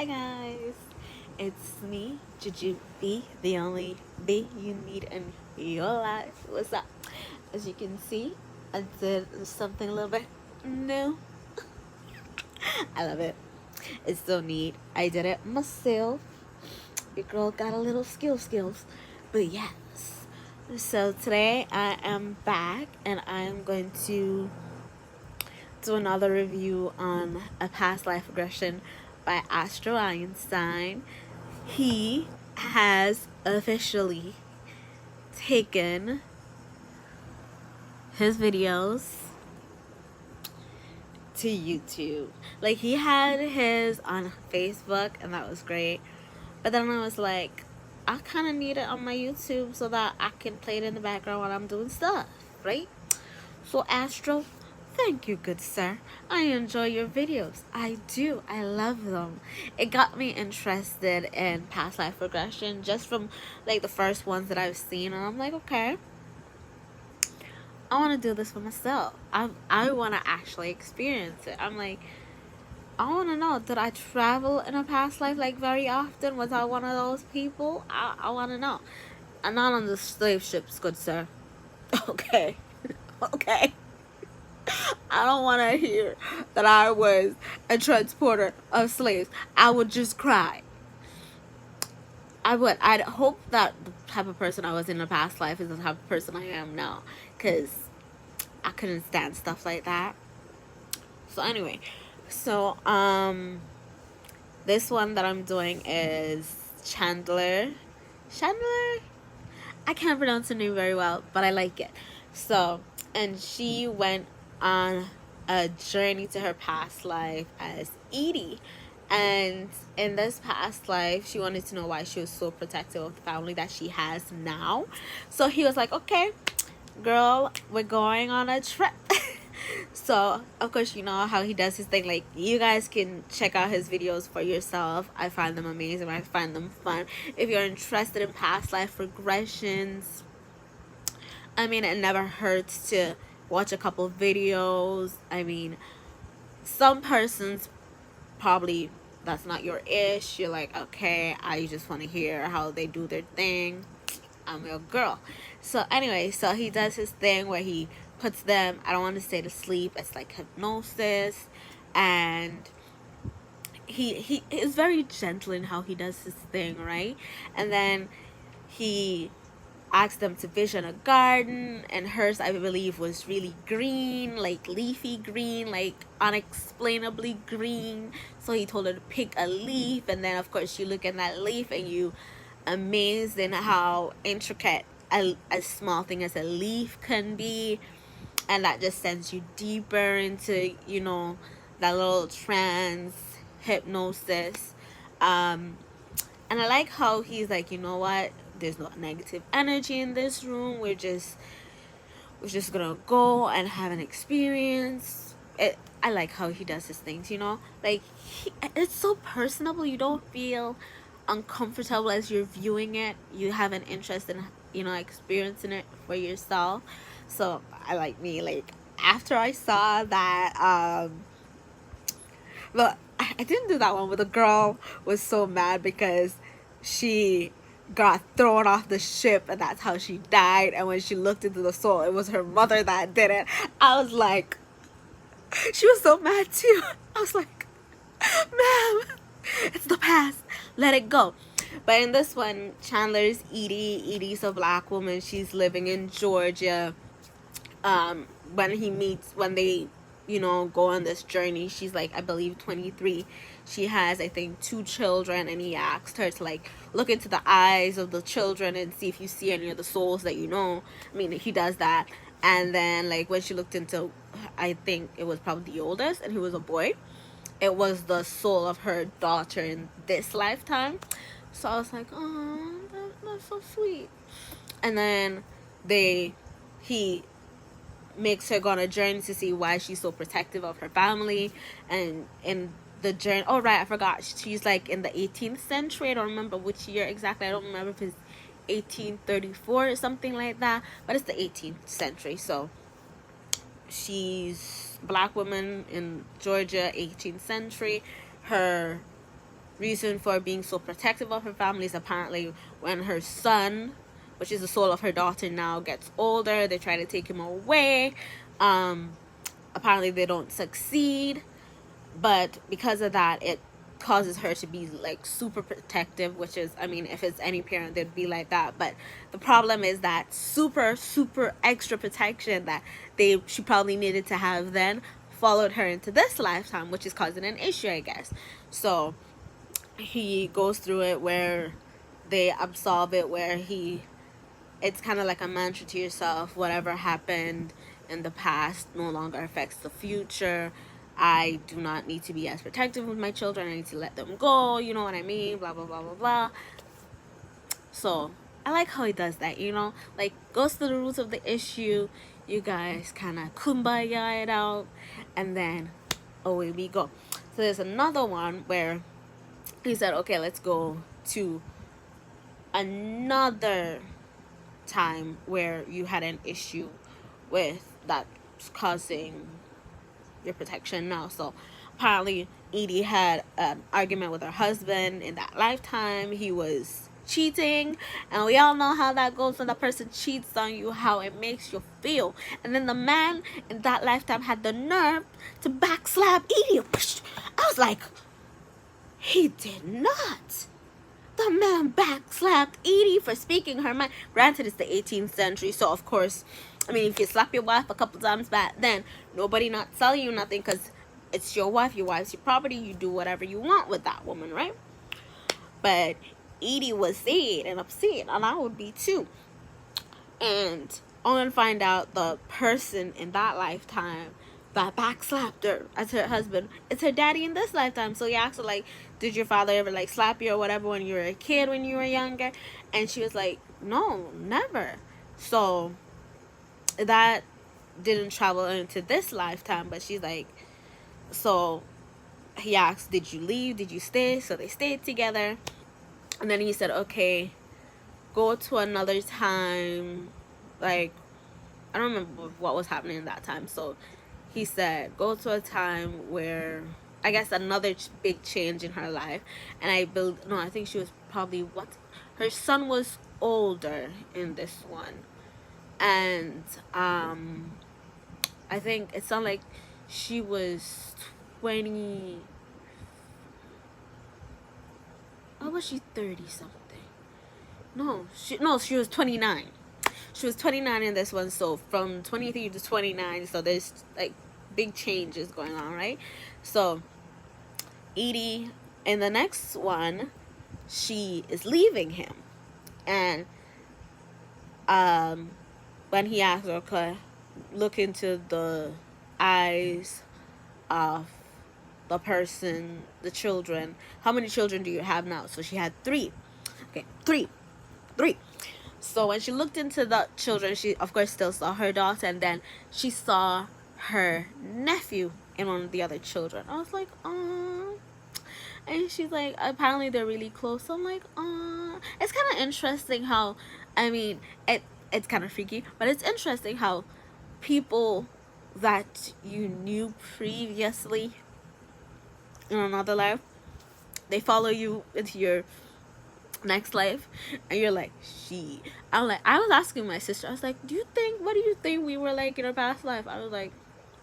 Hi guys, it's me, Juju B, the only B you need in your life. What's up? As you can see, I did something a little bit new. I love it. It's so neat. I did it myself. Your girl got a little skills. But yes. So today I am back and I am going to do another review on A Past Life Regression by Astro Einstein. He has officially taken his videos to YouTube. Like, he had his on Facebook, and that was great. But then I was like, I kind of need it on my YouTube so that I can play it in the background while I'm doing stuff, right? So, Astro, thank you, good sir. I enjoy your videos. I do. I love them. It got me interested in past life regression just from like the first ones that I've seen, and I'm like, okay, I want to do this for myself. I want to actually experience it. I'm like, I want to know, did I travel in a past life like very often? Was I one of those people? I want to know. I'm not on the slave ships, good sir. Okay. Okay. I don't want to hear that I was a transporter of slaves. I would just cry. I would. I'd hope that the type of person I was in a past life is the type of person I am now. Because I couldn't stand stuff like that. So anyway. So, this one that I'm doing is Chandler. Chandler? I can't pronounce her name very well, but I like it. So, and she went on a journey to her past life as Edie. And in this past life, she wanted to know why she was so protective of the family that she has now. So he was like, okay, girl, we're going on a trip. So, of course, you know how he does his thing. Like, you guys can check out his videos for yourself. I find them amazing. I find them fun. If you're interested in past life regressions, I mean, it never hurts to watch a couple videos. I mean, some persons probably that's not your ish. You're like, okay, I just want to hear how they do their thing. I'm your girl. So anyway, so he does his thing where he puts them, I don't want to say to sleep, it's like hypnosis, and he is very gentle in how he does his thing, right? And then he asked them to vision a garden, and hers, I believe, was really green, like leafy green, like unexplainably green. So he told her to pick a leaf, and then of course you look at that leaf and you amazed in how intricate a small thing as a leaf can be, and that just sends you deeper into, you know, that little trance hypnosis. And I like how he's like, you know what, there's no negative energy in this room, we're just gonna go and have an experience. I like how he does his things, you know, like it's so personable. You don't feel uncomfortable as you're viewing it. You have an interest in, you know, experiencing it for yourself. So I like me, like after I saw that, but I didn't do that one, but the girl was so mad because she got thrown off the ship and that's how she died. And when she looked into the soul, it was her mother that did it. I was like, she was so mad too. I was like, ma'am, it's the past, let it go. But in this one, Chandler's Edie. Edie's a black woman. She's living in Georgia. When they, you know, go on this journey, she's like, I believe 23. She has, I think, 2 children, and he asked her to like look into the eyes of the children and see if you see any of the souls that you know. I mean, he does that. And then like when she looked into, I think it was probably the oldest, and he was a boy, it was the soul of her daughter in this lifetime. So I was like, oh, that's so sweet. And then he makes her go on a journey to see why she's so protective of her family. And in the journey, oh right, I forgot, she's like in the 18th century. I don't remember which year exactly. I don't remember if it's 1834 or something like that, but it's the 18th century. So she's black woman in Georgia, 18th century. Her reason for being so protective of her family is apparently when her son, which is the soul of her daughter now, gets older, they try to take him away. Apparently they don't succeed, but because of that, it causes her to be like super protective, which is, I mean, if it's any parent, they'd be like that. But the problem is that super extra protection that she probably needed to have then followed her into this lifetime, which is causing an issue, I guess. So he goes through it where they absolve it, where it's kind of like a mantra to yourself: whatever happened in the past no longer affects the future. I do not need to be as protective with my children. I need to let them go. You know what I mean? Blah, blah, blah, blah, blah. So I like how he does that, you know? Like, goes to the roots of the issue. You guys kind of kumbaya it out. And then away we go. So there's another one where he said, okay, let's go to another time where you had an issue with that causing your protection now. So apparently Edie had an argument with her husband in that lifetime. He was cheating, and we all know how that goes when the person cheats on you, how it makes you feel. And then the man in that lifetime had the nerve to backslap Edie. I was like, he did not. The man backslapped Edie for speaking her mind. Granted, it's the 18th century, so of course, I mean, if you slap your wife a couple times back then, nobody not telling you nothing, because it's your wife, your wife's your property, you do whatever you want with that woman, right? But Edie was sad and upset, and I would be too. And only to find out the person in that lifetime that backslapped her as her husband, it's her daddy in this lifetime. So he asked her, like, did your father ever like slap you or whatever when you were a kid, when you were younger? And she was like, no, never. So that didn't travel into this lifetime, but she's like, so he asked, did you leave, did you stay? So they stayed together. And then he said, okay, go to another time. Like, I don't remember what was happening in that time. So he said, go to a time where, I guess, another big change in her life. And I think she was probably, her son was older in this one. And I think it sounded like she was 20. Or was she 30 something? No, she was 29. She was 29 in this one, so from 23 to 29, so there's like big changes going on, right? So Edie in the next one, she is leaving him, and when he asked her, okay, look into the eyes of the person, the children, how many children do you have now? So she had 3. Okay, 3. So when she looked into the children, she of course still saw her daughter, and then she saw her nephew and one of the other children. I was like, oh. And she's like, apparently they're really close. So I'm like, oh. It's kind of interesting how, I mean, it's kind of freaky, but it's interesting how people that you knew previously in another life, they follow you into your next life, and you're like, I was asking my sister, I was like, what do you think we were like in our past life? I was like,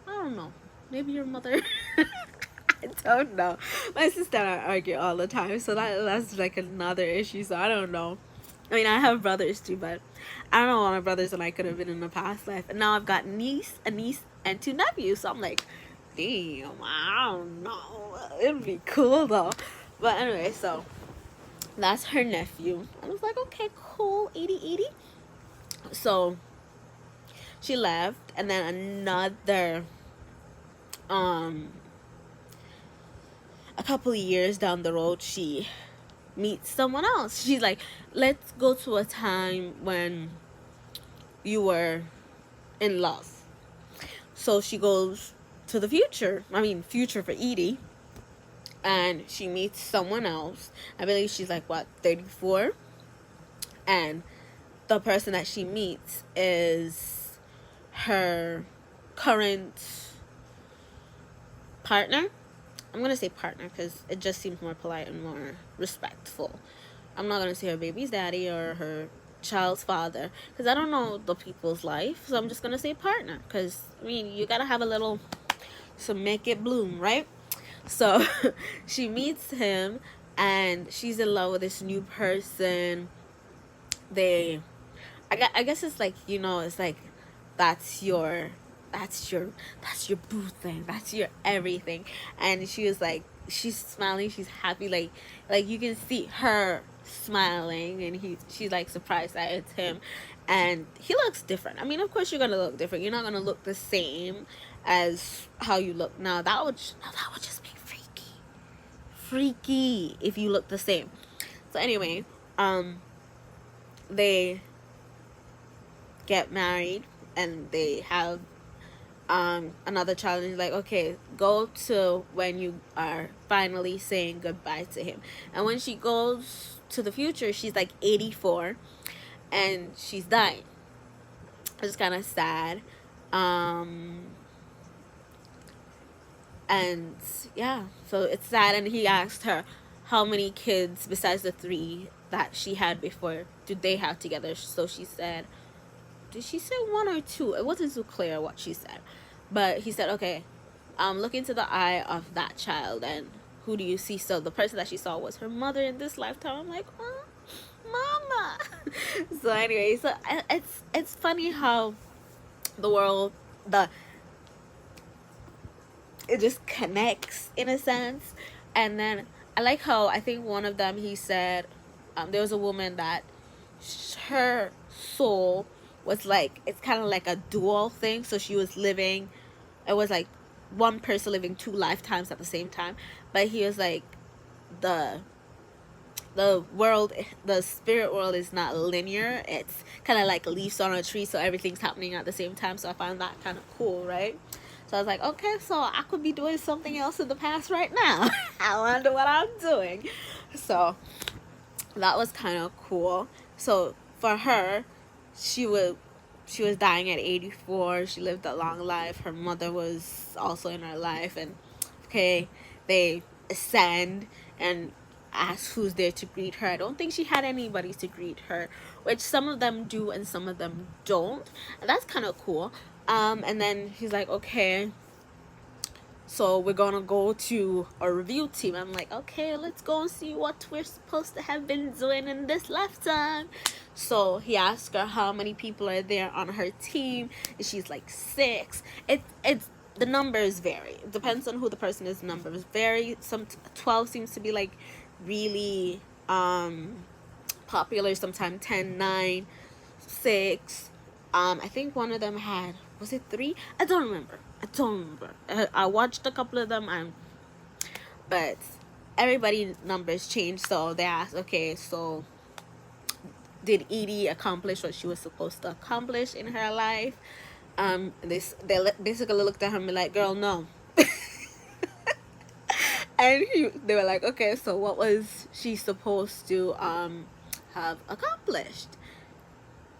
I don't know, maybe your mother. I don't know. My sister and I argue all the time, so that's like another issue. So I don't know. I mean, I have brothers too, but I don't know what my brothers and I could have been in a past life. And now I've got a niece, and 2 nephews. So I'm like, damn, I don't know. It'd be cool though. But anyway, so that's her nephew. I was like, okay, cool, Edie. So she left, and then another, a couple of years down the road, she meets someone else. She's like, let's go to a time when you were in love. So she goes to the future. I mean, future for Edie. And she meets someone else. I believe she's like, 34? And the person that she meets is her current partner. I'm gonna say partner because it just seems more polite and more respectful. I'm not gonna say her baby's daddy or her child's father because I don't know the people's life. So I'm just gonna say partner because I mean you gotta have a little to make it bloom, right? So she meets him and she's in love with this new person. They I guess it's like, you know, it's like that's your that's your that's your boo thing, that's your everything. And she was like, she's smiling, she's happy, like you can see her smiling, and she's like surprised that it's him. And he looks different. I mean, of course you're gonna look different, you're not gonna look the same as how you look now. That would just be freaky if you look the same. So anyway, they get married and they have another challenge, like, okay, go to when you are finally saying goodbye to him. And when she goes to the future, she's like 84 and she's dying. It's kind of sad. And yeah, so it's sad. And he asked her how many kids besides the 3 that she had before did they have together. So she said, did she say 1 or 2? It wasn't so clear what she said, but he said, okay, look into the eye of that child and who do you see? So the person that she saw was her mother in this lifetime. I'm like, oh, mama. So anyway, so it's funny how the world, it just connects in a sense. And then I like how, I think one of them, he said, there was a woman that her soul was like, it's kind of like a dual thing. So she was living, it was like one person living 2 lifetimes at the same time. But he was like, the world, the spirit world is not linear. It's kind of like leaves on a tree, so everything's happening at the same time. So I found that kind of cool, right? So I was like, okay, so I could be doing something else in the past right now. I wonder what I'm doing. So that was kind of cool. So for her, she was dying at 84. She lived a long life. Her mother was also in her life. And okay, they ascend and ask who's there to greet her. I don't think she had anybody to greet her, which some of them do and some of them don't. And that's kind of cool. And then he's like, okay, so we're gonna go to a review team. I'm like, okay, let's go and see what we're supposed to have been doing in this lifetime. So he asked her how many people are there on her team, and she's like 6. It's the numbers vary. It depends on who the person is. Numbers vary. Some 12 seems to be like really popular. Sometimes 10, 9, 6. I think one of them had, was it 3? I don't remember. I watched a couple of them, but everybody numbers changed. So they asked, okay, so did Edie accomplish what she was supposed to accomplish in her life? They basically looked at her and be like, girl, no. And they were like, okay, so what was she supposed to have accomplished?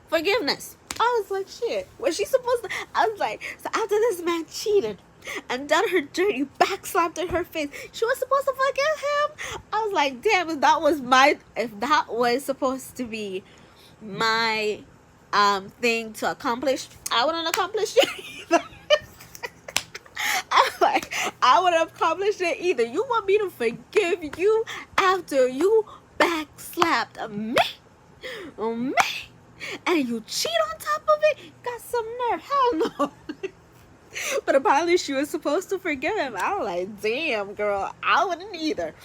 Forgiveness. I was like, shit, was she supposed to? I was like, so after this man cheated and done her dirty, backslapped in her face, she was supposed to forgive him? I was like, damn, if that was supposed to be my thing to accomplish, I wouldn't accomplish it either. I'm like, I wouldn't have accomplished it either. You want me to forgive you after you backslapped me? Me? And you cheat on top of it? Got some nerve. Hell no. But apparently she was supposed to forgive him. I was like, damn, girl, I wouldn't either.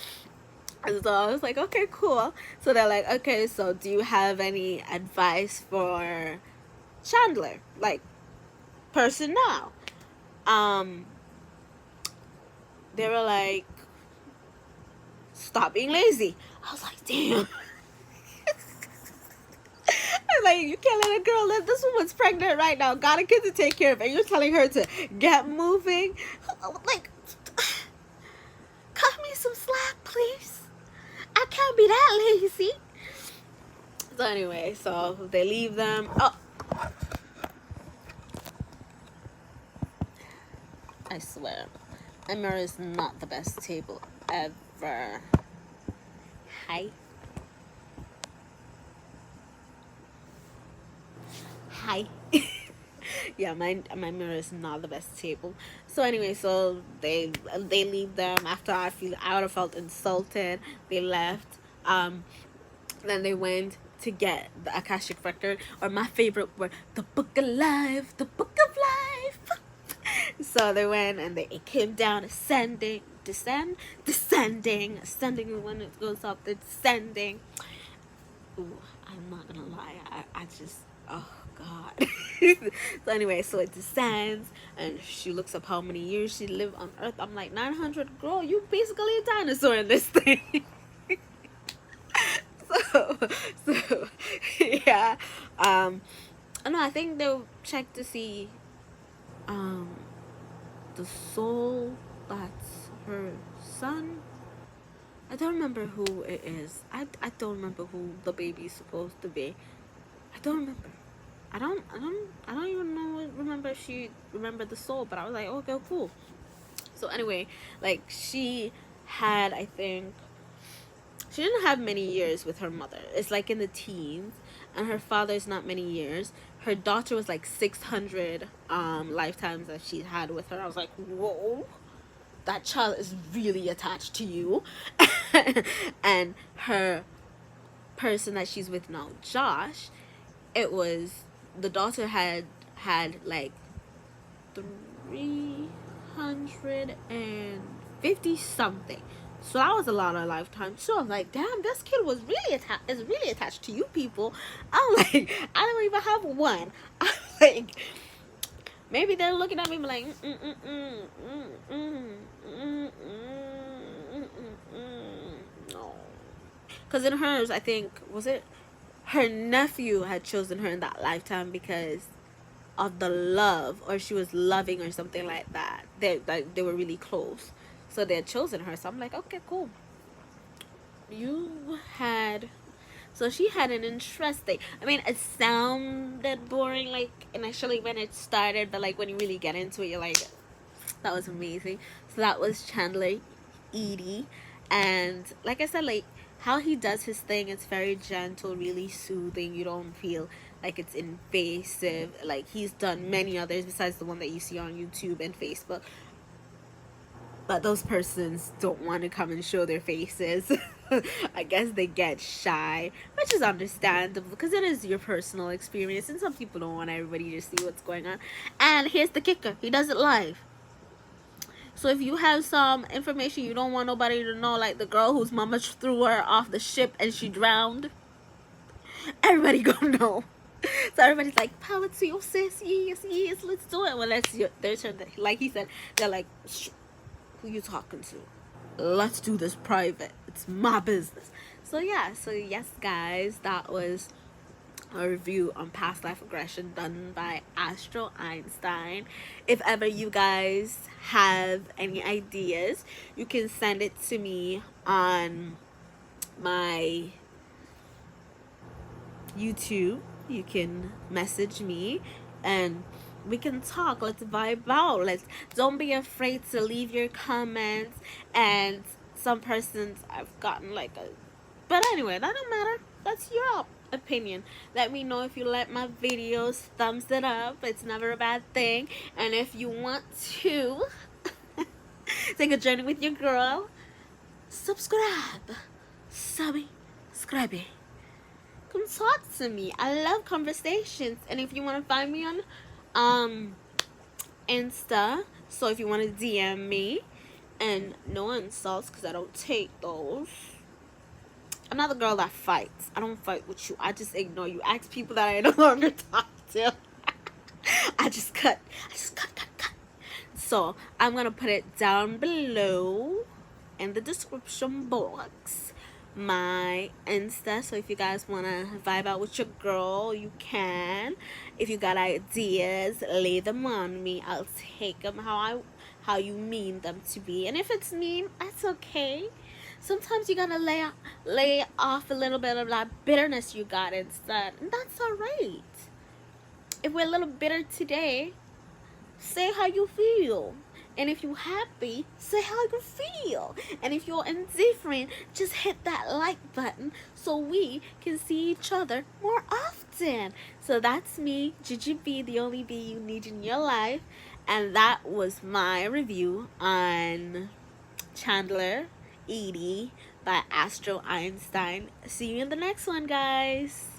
And so I was like, okay, cool. So they're like, okay, so do you have any advice for Chandler? Like, person now. They were like, stop being lazy. I was like, damn. Like, you can't let a girl live. This woman's pregnant right now, got a kid to take care of, and you're telling her to get moving. Like, cut me some slack, please. I can't be that lazy. So anyway, so they leave them. Oh, I swear, My mirror is not the best table ever. Hi. Hi. Yeah, my mirror is not the best table. So anyway, so they leave them after I would have felt insulted. They left. Then they went to get the Akashic record, or my favorite word, the book of life, the book of life. So they went and they it came down, ascending when it goes up, it's descending. Ooh, I'm not gonna lie, I just, oh god. So anyway, so it descends and she looks up how many years she lived on Earth. I'm like, 900, girl, you basically a dinosaur in this thing. so so yeah. I know, I think they'll check to see um the soul that's her son. I don't remember who it is. I don't remember who the baby's supposed to be. I don't remember. I don't even remember if she remembered the soul, but I was like, okay, cool. So anyway, like she had, I think she didn't have many years with her mother. It's like in the teens, and her father's not many years. Her daughter was like 600 lifetimes that she had with her. I was like, whoa, that child is really attached to you. And her person that she's with now, Josh, it was the daughter had like 350 something. So that was a lot of lifetime. So I'm like, damn, this kid was really attached to you people. I'm like, I don't even have one. I'm like, maybe they're looking at me like, no. Because in hers, I think, was it her nephew had chosen her in that lifetime because of the love, or she was loving or something like that. They were really close, so they had chosen her. So I'm like, okay, cool. You had, so she had an interesting, I mean, it sounded boring like initially when it started, but like when you really get into it, you're like, that was amazing. So that was Chandler Edie. And like I said, like how he does his thing, it's very gentle, really soothing. You don't feel like it's invasive. Like he's done many others besides the one that you see on YouTube and Facebook, but those persons don't want to come and show their faces. I guess they get shy, which is understandable because it is your personal experience, and some people don't want everybody to see what's going on. And here's the kicker: he does it live. So if you have some information you don't want nobody to know, like the girl whose mama threw her off the ship and she drowned, everybody gonna know. So everybody's like, power to your sis, yes, let's do it. Well, that's their turn. Like he said, they're like, who you talking to? Let's do this private. It's my business. So yeah, so yes, guys, that was a review on past life regression done by Astro Einstein. If ever you guys have any ideas, you can send it to me on my YouTube. You can message me and we can talk. Let's vibe out. Don't be afraid to leave your comments. And some persons I've gotten like a, but anyway, that don't matter. That's your opinion. Let me know if you like my videos. Thumbs it up. It's never a bad thing. And if you want to take a journey with your girl, subscribe. Subscribe. Come talk to me. I love conversations. And if you want to find me on Insta, so if you want to DM me, and no insults because I don't take those. I'm not the girl that fights. I don't fight with you. I just ignore you. Ask people that I no longer talk to. I just cut. So I'm gonna put it down below in the description box, my Insta. So if you guys want to vibe out with your girl, you can. If you got ideas, lay them on me. I'll take them how you mean them to be. And if it's mean, that's okay. Sometimes you gotta lay off a little bit of that bitterness you got inside, and that's all right. If we're a little bitter today, say how you feel. And if you're happy, say how you feel. And if you're indifferent, just hit that like button so we can see each other more often. So that's me, Gigi B, the only B you need in your life. And that was my review on Chandler, Edie by Astro Einstein. See you in the next one, guys.